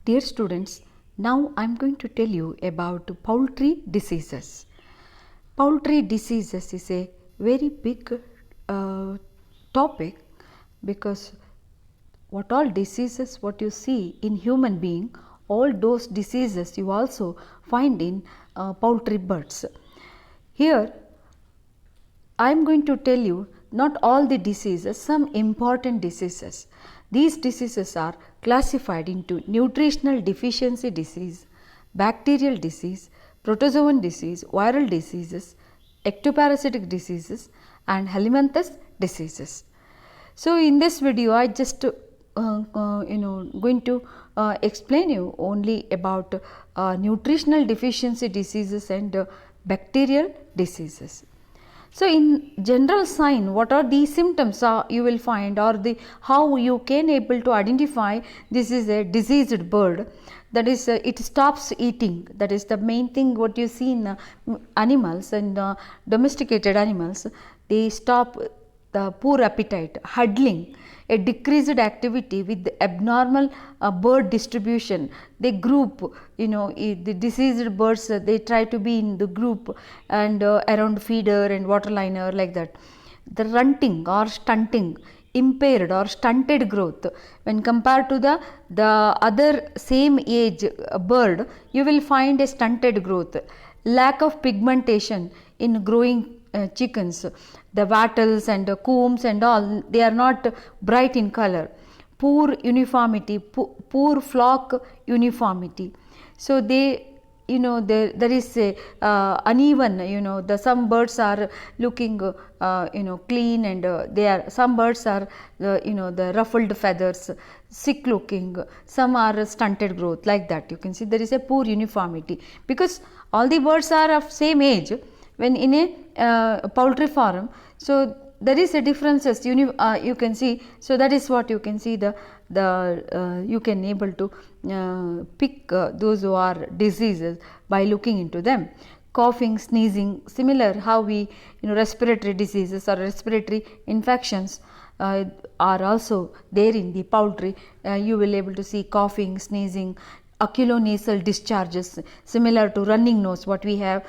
Dear students, now I am going to tell you about poultry diseases. Poultry diseases is a very big topic because what all diseases what you see in human being, all those diseases you also find in poultry birds. Here I am going to tell you not all the diseases, some important diseases. These diseases are classified into nutritional deficiency disease, bacterial disease, protozoan disease, viral diseases, ectoparasitic diseases and helminthus diseases. So, in this video I just going to explain you only about nutritional deficiency diseases and bacterial diseases. So, in general sign what are the symptoms you will find, or the how you can able to identify this is a diseased bird, that is it stops eating, that is the main thing what you see in animals and domesticated animals, they stop the poor appetite, huddling, a decreased activity with the abnormal bird distribution. They group, the diseased birds they try to be in the group and around feeder and water liner like that. The runting or stunting, impaired or stunted growth when compared to the other same age bird, you will find a stunted growth, lack of pigmentation in growing chickens, the wattles and combs and all, they are not bright in color, poor uniformity, poor flock uniformity. So, they there is a uneven, the some birds are looking clean and they are, some birds are the ruffled feathers, sick looking, some are stunted growth, like that. You can see there is a poor uniformity because all the birds are of same age when in a poultry farm. So, there is a differences you can see. So, that is what you can see, the you can able to pick those who are diseases by looking into them. Coughing, sneezing, similar how we respiratory diseases or respiratory infections are also there in the poultry. You will able to see coughing, sneezing, oculonasal discharges similar to running nose what we have.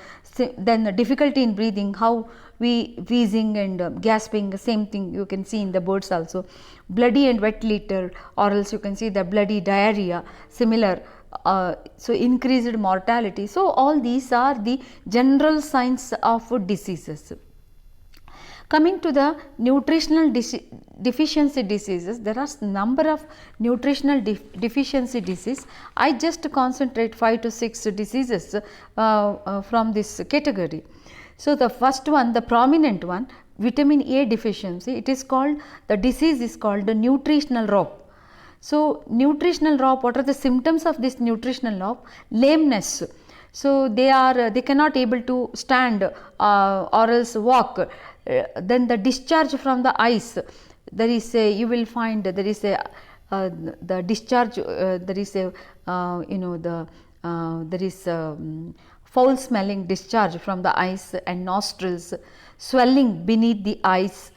Then the difficulty in breathing, how we wheezing and gasping, same thing you can see in the birds also. Bloody and wet litter, or else you can see the bloody diarrhea, similar. So, increased mortality. So, all these are the general signs of diseases. Coming to the nutritional deficiency diseases, there are number of nutritional deficiency disease. I just concentrate 5 to 6 diseases from this category. So, the first one, the prominent one, vitamin A deficiency, it is called, the disease is called the nutritional rope. So, nutritional rope, what are the symptoms of this nutritional rope? Lameness. So, they cannot able to stand or else walk. Then the discharge from the eyes, there is a, you will find there is a the discharge, there is a there is foul smelling discharge from the eyes and nostrils, swelling beneath the eyes,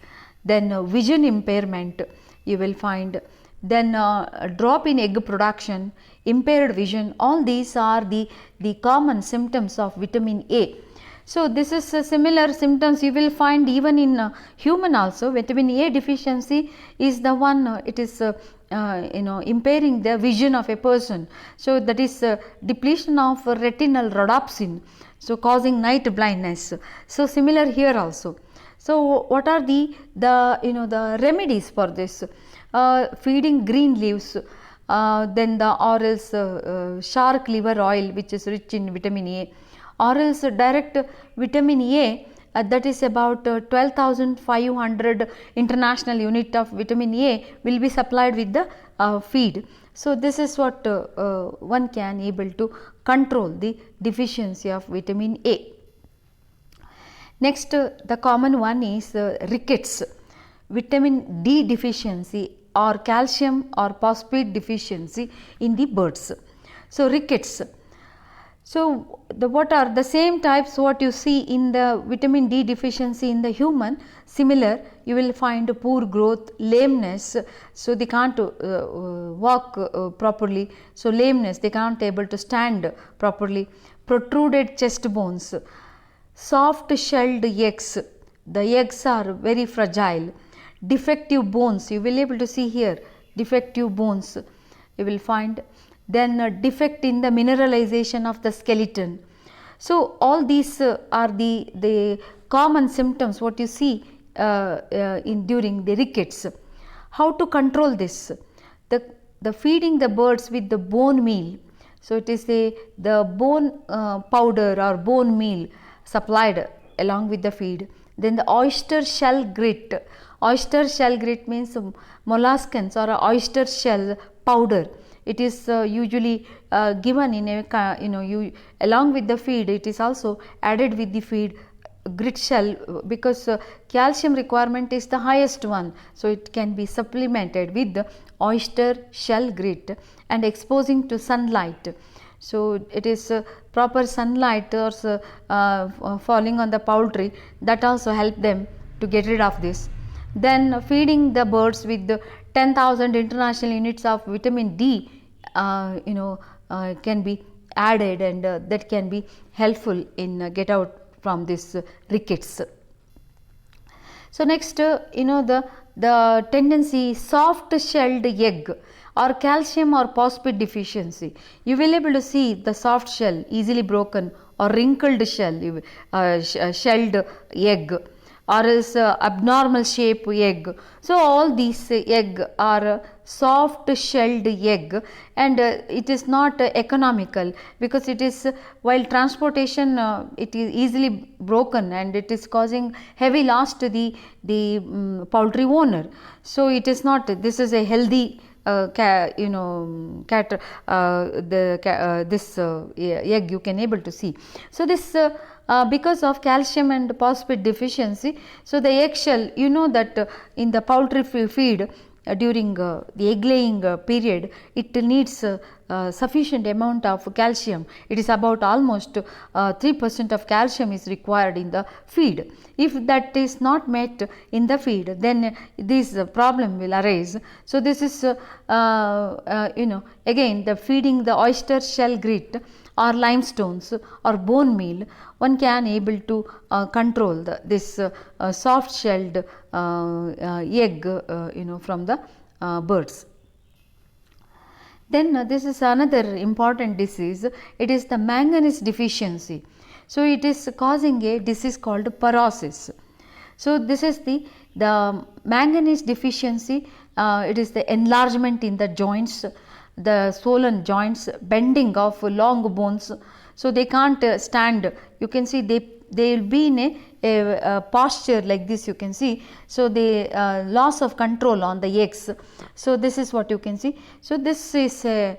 then vision impairment you will find, then drop in egg production, impaired vision, all these are the common symptoms of vitamin A. So, this is similar symptoms you will find even in human also. Vitamin A deficiency is the one, it is impairing the vision of a person. So, that is depletion of retinal rhodopsin, so causing night blindness. So, similar here also. So, what are the remedies for this? Feeding green leaves, then the or else shark liver oil which is rich in vitamin A, or else direct vitamin A, that is about 12,500 international unit of vitamin A will be supplied with the feed. So, this is what one can able to control the deficiency of vitamin A. Next, the common one is rickets, vitamin D deficiency or calcium or phosphate deficiency in the birds. So, rickets. So, what are the same types what you see in the vitamin D deficiency in the human, similar you will find poor growth, lameness, so they can't walk properly, so lameness, they can't able to stand properly, protruded chest bones, soft shelled eggs, the eggs are very fragile, defective bones, you will able to see here defective bones you will find, then a defect in the mineralization of the skeleton. So, all these are the common symptoms what you see in during the rickets. How to control this? The feeding the birds with the bone meal. So, it is the bone powder or bone meal supplied along with the feed. Then the oyster shell grit. Oyster shell grit means molluscans or oyster shell powder. It is usually given in a along with the feed, it is also added with the feed grit shell, because calcium requirement is the highest one. So, it can be supplemented with the oyster shell grit and exposing to sunlight. So, it is proper sunlight or falling on the poultry, that also help them to get rid of this. Then feeding the birds with the 10,000 international units of vitamin D can be added, and that can be helpful in get out from this rickets. So, next the tendency soft shelled egg or calcium or phosphate deficiency, you will able to see the soft shell easily broken or wrinkled shell, shelled egg, or else abnormal shape egg. So, all these egg are soft shelled egg, and it is not economical, because it is while transportation it is easily broken and it is causing heavy loss to the poultry owner. So, it is not, this is a healthy egg you can able to see. So, this because of calcium and phosphate deficiency, so the eggshell, you know that in the poultry feed during the egg laying period, it needs sufficient amount of calcium. It is about almost 3% of calcium is required in the feed. If that is not met in the feed, then this problem will arise. So, this is again the feeding the oyster shell grit or limestones or bone meal, one can able to control this soft shelled egg from the birds. Then this is another important disease, it is the manganese deficiency. So, it is causing a disease called paralysis. So, this is the manganese deficiency, it is the enlargement in the joints, the swollen joints, bending of long bones. So, they can't stand, you can see they will be in a posture like this, you can see. So, the loss of control on the eggs. So, this is what you can see. So, this is a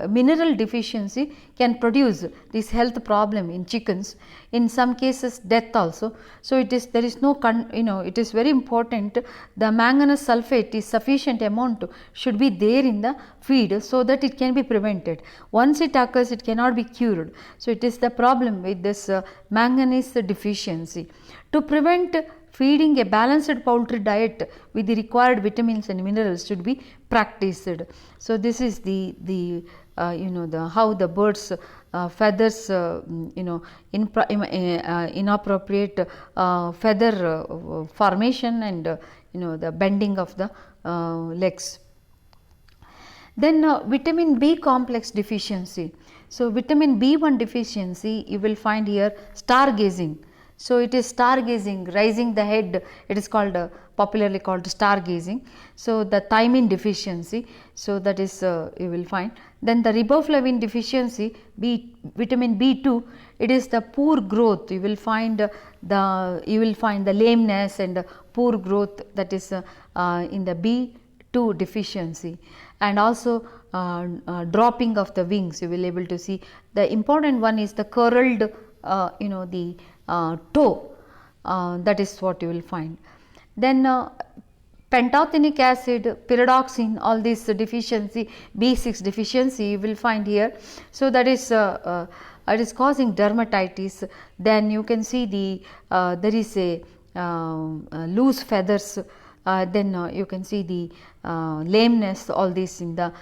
mineral deficiency can produce this health problem in chickens, in some cases death also. So, it is there is no it is very important, the manganese sulphate is sufficient amount should be there in the feed, so that it can be prevented. Once it occurs, it cannot be cured. So, it is the problem with this manganese deficiency. To prevent, feeding a balanced poultry diet with the required vitamins and minerals should be practiced. So, this is the how the birds feathers inappropriate feather formation and the bending of the legs. Then vitamin B complex deficiency. So, vitamin B1 deficiency, you will find here stargazing. So, it is stargazing, raising the head, it is called popularly called stargazing. So, the thiamine deficiency, so that is you will find. Then the riboflavin deficiency, vitamin B2, it is the poor growth, you will find the lameness and poor growth, that is in the B2 deficiency, and also dropping of the wings, you will able to see. The important one is the curled toe, that is what you will find. Then Pantothenic acid, pyridoxine, all this deficiency, B6 deficiency you will find here. So that is it is causing dermatitis. Then you can see there is a loose feathers. Then you can see the lameness, all this in the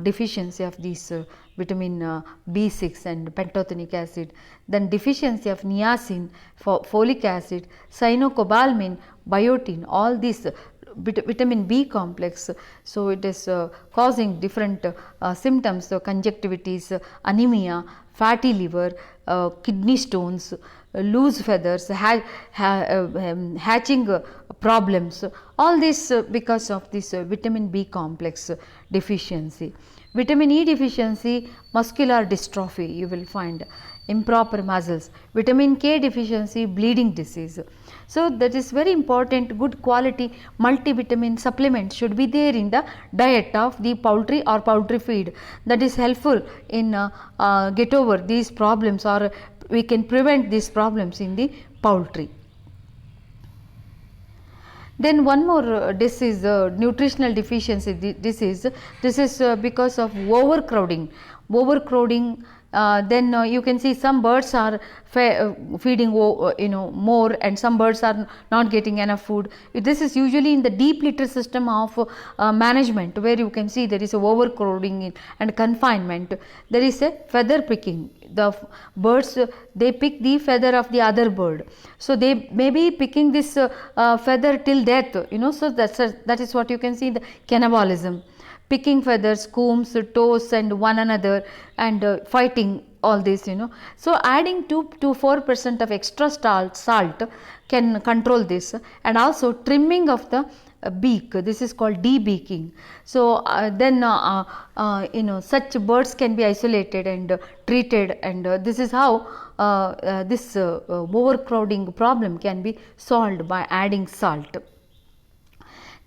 deficiency of these vitamin B6 and pantothenic acid. Then deficiency of niacin, folic acid, cyanocobalamin, biotin, all these vitamin B complex. So it is causing different symptoms, so conjunctivitis, anemia, fatty liver, kidney stones, loose feathers, hatching problems, all this because of this vitamin B complex deficiency. Vitamin E deficiency, muscular dystrophy you will find, improper muscles. Vitamin K deficiency, bleeding disease. So that is very important. Good quality multivitamin supplement should be there in the diet of the poultry or poultry feed. That is helpful in get over these problems, or we can prevent these problems in the poultry. Then one more disease, nutritional deficiency disease. This is because of overcrowding. Then you can see some birds are feeding more, and some birds are not getting enough food. This is usually in the deep litter system of management, where you can see there is a overcrowding and confinement. There is a feather picking. The birds they pick the feather of the other bird, so they may be picking this feather till death, so that is what you can see, the cannibalism, picking feathers, combs, toes and one another, and fighting, all this. So adding 2 to 4% of extra salt can control this, and also trimming of the beak, this is called debeaking. So then such birds can be isolated and treated, and this is how this overcrowding problem can be solved by adding salt.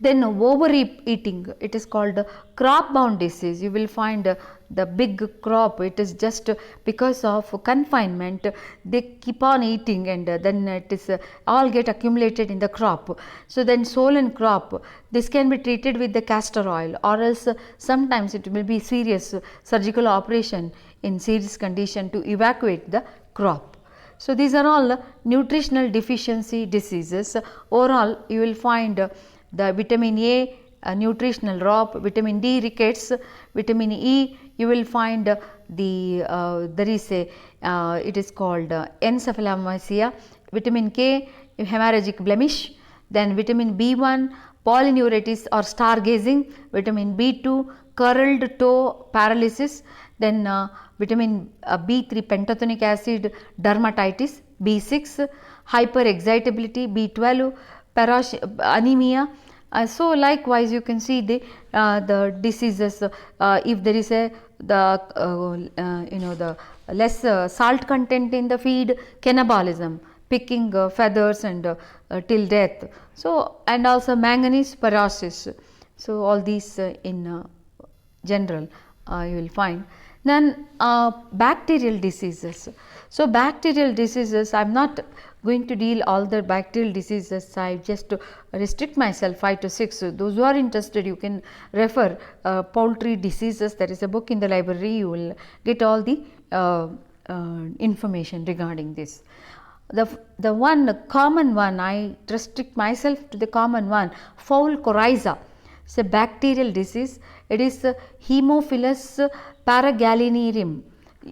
Then overeating, it is called crop bound disease. You will find the big crop, it is just because of confinement, they keep on eating, and then it is all get accumulated in the crop. So then swollen crop, this can be treated with the castor oil, or else sometimes it will be serious surgical operation in serious condition to evacuate the crop. So these are all nutritional deficiency diseases. Overall you will find the vitamin A nutritional drop, vitamin D rickets, vitamin E you will find there is a it is called encephalomycia, vitamin K hemorrhagic blemish, then vitamin B1 polyneuritis or stargazing, vitamin B2 curled toe paralysis, then vitamin B3 pantothenic acid dermatitis, B6 hyperexcitability, B12 anemia. So likewise you can see the diseases, if there is the less salt content in the feed, cannibalism, picking feathers and till death. So and also manganese paralysis. So all these in general you will find. Then bacterial diseases. So bacterial diseases, I am not going to deal all the bacterial diseases, I just restrict myself 5 to 6. So those who are interested, you can refer poultry diseases, there is a book in the library, you will get all the information regarding this. The one common one, I restrict myself to the common one, fowl coryza. It's a bacterial disease. It is Haemophilus paragallinarium.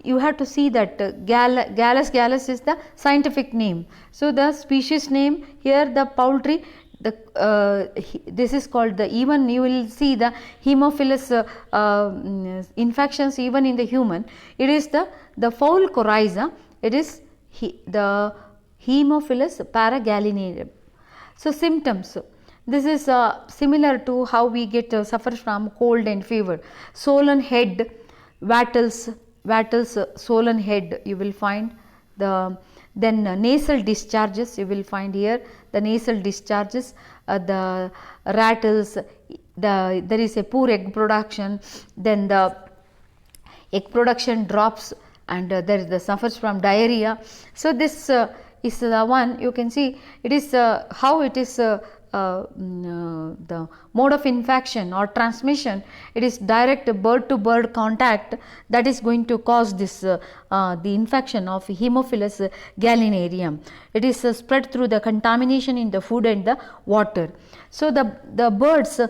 You have to see that Gallus gallus is the scientific name. So the species name here, the poultry, this is called the, even you will see the Haemophilus infections even in the human. It is the fowl coryza. It is the Haemophilus paragallinarium. So symptoms. This is similar to how we get suffer from cold and fever. Swollen head, wattles, swollen head you will find. Then nasal discharges you will find here, the nasal discharges, the rattles, there is a poor egg production, then the egg production drops, and there is the suffers from diarrhea. So this is the one you can see, it is how it is the mode of infection or transmission, it is direct bird to bird contact that is going to cause this the infection of Haemophilus gallinareum. It is spread through the contamination in the food and the water. So the birds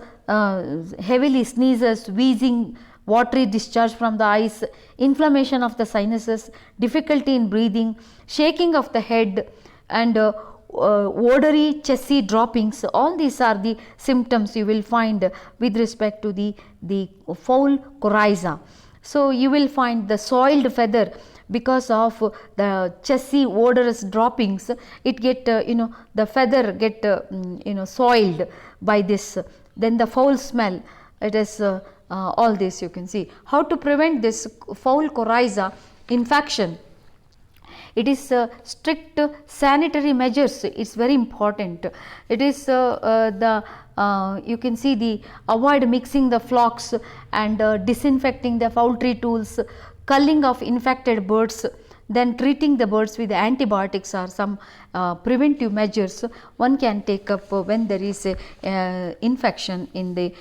heavily sneezes, wheezing, watery discharge from the eyes, inflammation of the sinuses, difficulty in breathing, shaking of the head, and watery chessy droppings. All these are the symptoms you will find with respect to the fowl coryza. So you will find the soiled feather because of the chessy odorous droppings. It get the feather get soiled by this. Then the foul smell, it is all this you can see. How to prevent this fowl coryza infection? It is strict sanitary measures, it is very important. It is you can see the avoid mixing the flocks and disinfecting the poultry tools, culling of infected birds, then treating the birds with antibiotics are some preventive measures one can take up when there is a infection in the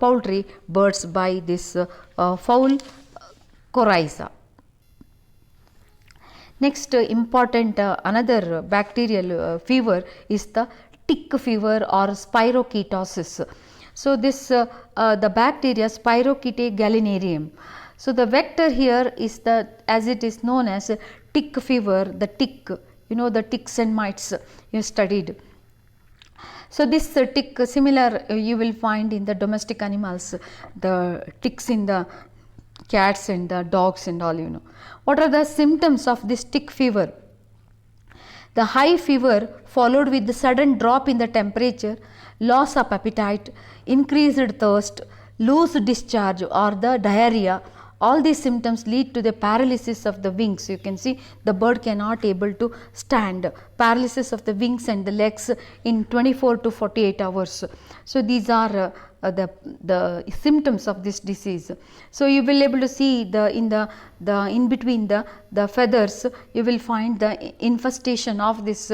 poultry birds by this fowl coryza. Next important another bacterial fever is the tick fever or spirochetosis. So this the bacteria Spirochete gallinarium. So the vector here is the, as it is known as tick fever, the tick, the ticks and mites you studied. So this tick similar you will find in the domestic animals, the ticks in the cats and the dogs and all. What are the symptoms of this tick fever? The high fever followed with the sudden drop in the temperature, loss of appetite, increased thirst, loose discharge or the diarrhea. All these symptoms lead to the paralysis of the wings. You can see the bird cannot able to stand, paralysis of the wings and the legs in 24 to 48 hours. So these are the symptoms of this disease. So you will able to see in between the feathers you will find the infestation of this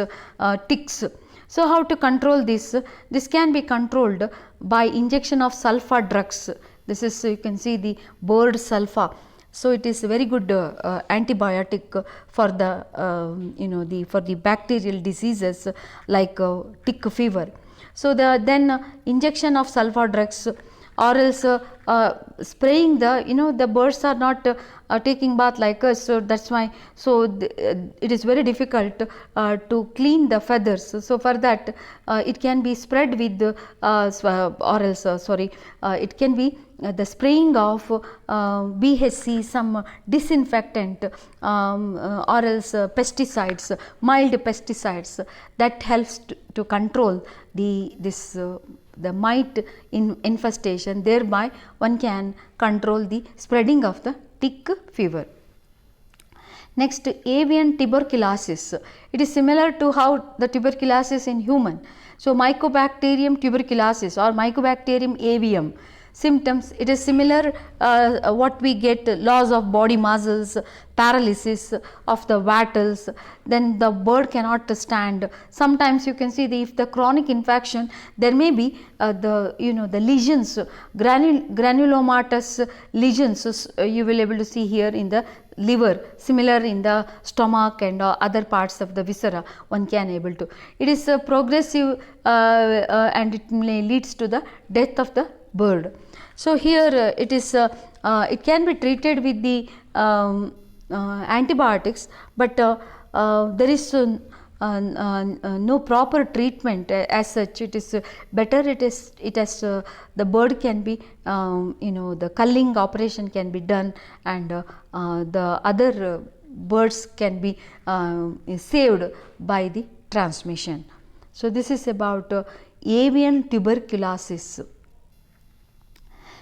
ticks. So how to control this? This can be controlled by injection of sulfa drugs. This is, you can see the bird sulfa. So it is a very good antibiotic for the for the bacterial diseases like tick fever. So then injection of sulfa drugs, or else spraying the birds are not taking bath like us, so that's why it is very difficult to clean the feathers. So for that it can be spread with or else it can be the spraying of BHC, some disinfectant or else pesticides, mild pesticides that helps to control the mite infestation. Thereby one can control the spreading of the tick fever. Next, avian tuberculosis. It is similar to how the tuberculosis in human. So Mycobacterium tuberculosis or Mycobacterium avium. Symptoms, it is similar what we get, loss of body muscles, paralysis of the wattles, then the bird cannot stand. Sometimes you can see if the chronic infection, there may be the lesions, granulomatous lesions you will able to see here in the liver, similar in the stomach and other parts of the viscera one can able to. It is progressive and it may leads to the death of the bird. So here it is it can be treated with the antibiotics, but there is no proper treatment as such. It is better it has the bird can be the culling operation can be done, and the other birds can be saved by the transmission. So this is about avian tuberculosis.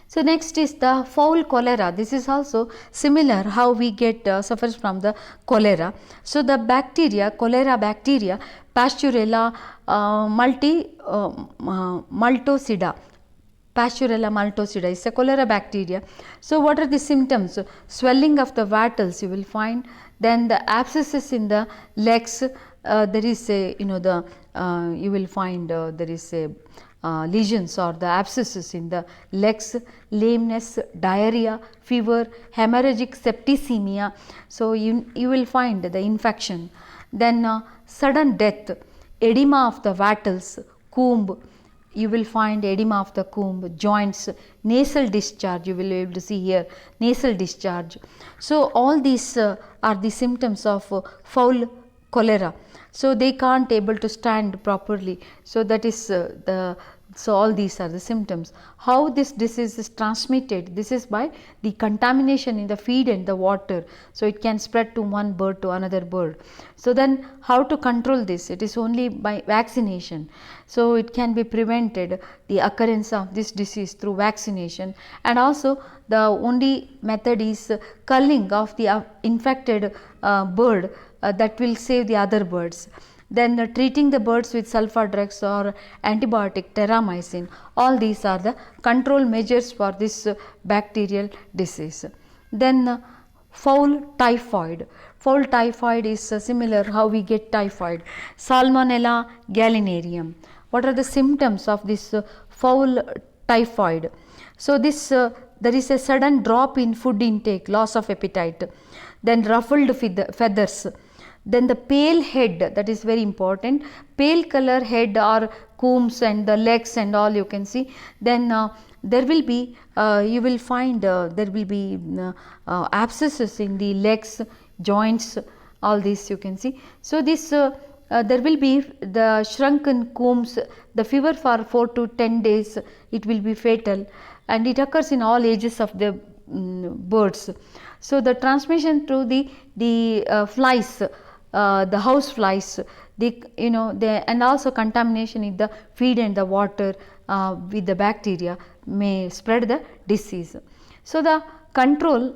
So next is the fowl cholera. This is also similar how we get suffers from the cholera. So the bacteria, cholera bacteria, Pasteurella multocida. Pasteurella multocida is a cholera bacteria. So what are the symptoms? Swelling of the wattles you will find, then the abscesses in the legs, there is a, the you will find there is a lesions or the abscesses in the legs, lameness, diarrhea, fever, hemorrhagic septicemia. So you will find the infection. Then sudden death, edema of the wattles, comb, you will find edema of the comb, joints, nasal discharge, you will be able to see here nasal discharge. So all these are the symptoms of fowl cholera. So they can't able to stand properly. So that is so all these are the symptoms. How this disease is transmitted? This is by the contamination in the feed and the water. So it can spread to one bird to another bird. So then how to control this? It is only by vaccination. So it can be prevented, the occurrence of this disease, through vaccination. And also the only method is culling of the infected bird, that will save the other birds. Then treating the birds with sulfa drugs or antibiotic, terramycin, all these are the control measures for this bacterial disease. Then fowl typhoid. Fowl typhoid is similar how we get typhoid. Salmonella gallinaриum. What are the symptoms of this fowl typhoid? So this there is a sudden drop in food intake, loss of appetite, then ruffled feathers, then the pale head, that is very important, pale color head or combs and the legs and all you can see. Then there will be you will find there will be abscesses in the legs, joints, all these you can see. So this there will be the shrunken combs, the fever for 4 to 10 days, it will be fatal, and it occurs in all ages of the birds. So the transmission through the flies, the house flies, and also contamination in the feed and the water with the bacteria may spread the disease. So the control,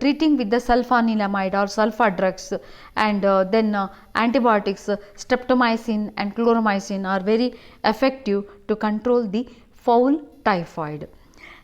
treating with the sulfanilamide or sulfa drugs, and then antibiotics, streptomycin and chloromycin are very effective to control the fowl typhoid.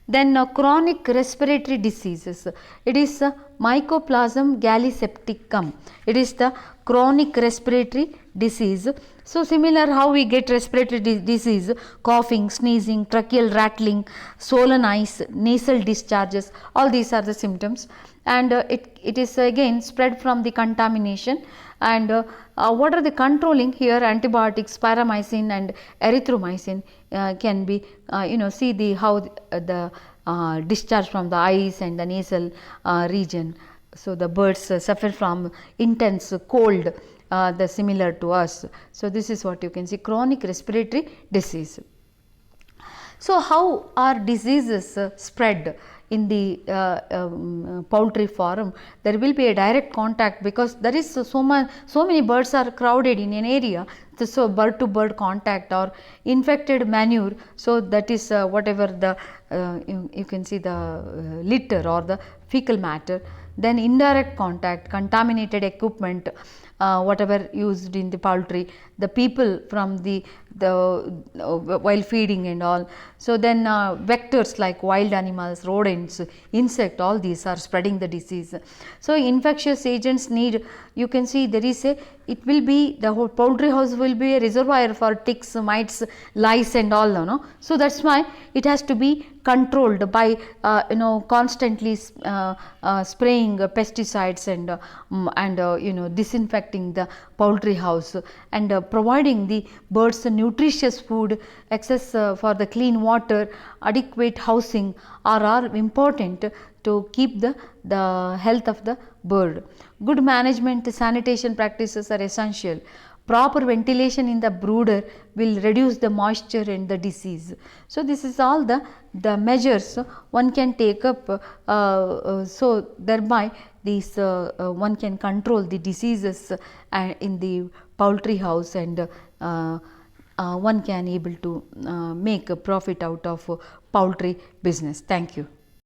Then chronic respiratory diseases, it is Mycoplasma gallisepticum, it is the chronic respiratory disease. So similar how we get respiratory disease, coughing, sneezing, tracheal rattling, swollen eyes, nasal discharges, all these are the symptoms, and it is again spread from the contamination. And what are the controlling here? Antibiotics, paramycin and erythromycin can be see the how the discharge from the eyes and the nasal region. So the birds suffer from intense cold, the similar to us. So this is what you can see, chronic respiratory disease. So how are diseases spread in the poultry farm? There will be a direct contact, because there is so many birds are crowded in an area. So bird to bird contact or infected manure, so that is whatever the you can see the litter or the fecal matter. Then indirect contact, contaminated equipment, whatever used in the poultry, the people from the while feeding and all. So then vectors like wild animals, rodents, insect, all these are spreading the disease. So infectious agents need, you can see there is a, it will be, the whole poultry house will be a reservoir for ticks, mites, lice and all, So that's why it has to be controlled by constantly spraying pesticides and disinfecting the poultry house, and providing the birds nutritious food, access for the clean water, adequate housing are important to keep the health of the bird. Good management, sanitation practices are essential. Proper ventilation in the brooder will reduce the moisture and the disease. So this is all the measures one can take up, so thereby these one can control the diseases in the poultry house, and one can able to make a profit out of poultry business. Thank you.